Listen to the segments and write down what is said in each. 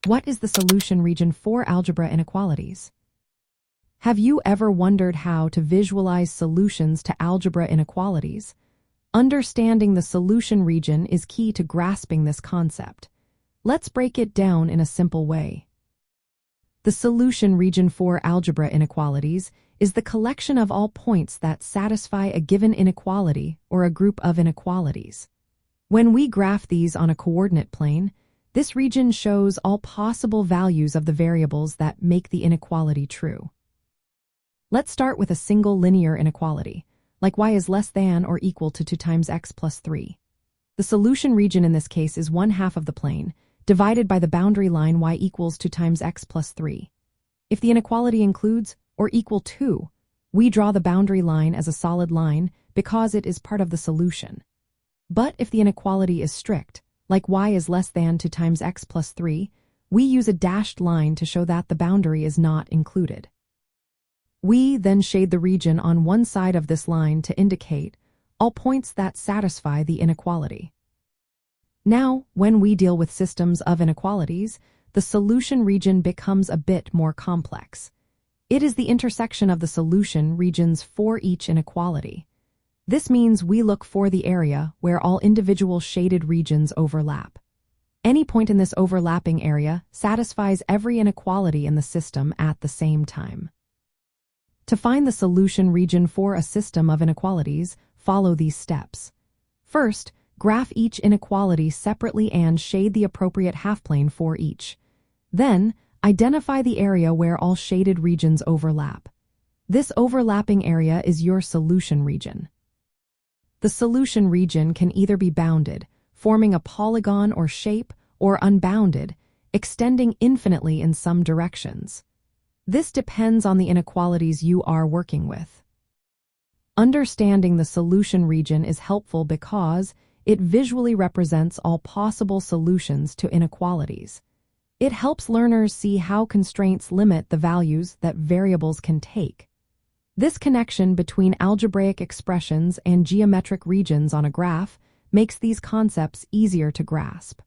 What is the solution region for algebra inequalities? Have you ever wondered how to visualize solutions to algebra inequalities? Understanding the solution region is key to grasping this concept. Let's break it down in a simple way. The solution region for algebra inequalities is the collection of all points that satisfy a given inequality or a group of inequalities. When we graph these on a coordinate plane, this region shows all possible values of the variables that make the inequality true. Let's start with a single linear inequality, like y is less than or equal to 2 times x plus 3. The solution region in this case is 1/2 of the plane, divided by the boundary line y equals 2 times x plus 3. If the inequality includes or equal to, we draw the boundary line as a solid line because it is part of the solution. But if the inequality is strict, like y is less than 2 times x plus 3, we use a dashed line to show that the boundary is not included. We then shade the region on one side of this line to indicate all points that satisfy the inequality. Now, when we deal with systems of inequalities, the solution region becomes a bit more complex. It is the intersection of the solution regions for each inequality. This means we look for the area where all individual shaded regions overlap. Any point in this overlapping area satisfies every inequality in the system at the same time. To find the solution region for a system of inequalities, follow these steps. First, graph each inequality separately and shade the appropriate half-plane for each. Then, identify the area where all shaded regions overlap. This overlapping area is your solution region. The solution region can either be bounded, forming a polygon or shape, or unbounded, extending infinitely in some directions. This depends on the inequalities you are working with. Understanding the solution region is helpful because it visually represents all possible solutions to inequalities. It helps learners see how constraints limit the values that variables can take. This connection between algebraic expressions and geometric regions on a graph makes these concepts easier to grasp.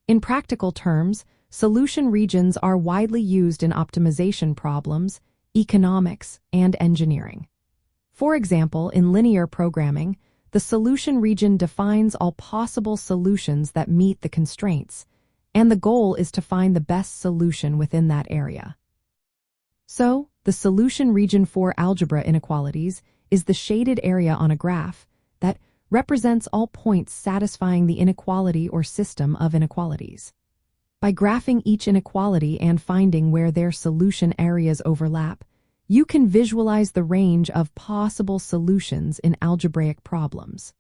In practical terms, solution regions are widely used in optimization problems, economics, and engineering. For example, in linear programming, the solution region defines all possible solutions that meet the constraints, and the goal is to find the best solution within that area. So, the solution region for algebra inequalities is the shaded area on a graph that represents all points satisfying the inequality or system of inequalities. By graphing each inequality and finding where their solution areas overlap, you can visualize the range of possible solutions in algebraic problems.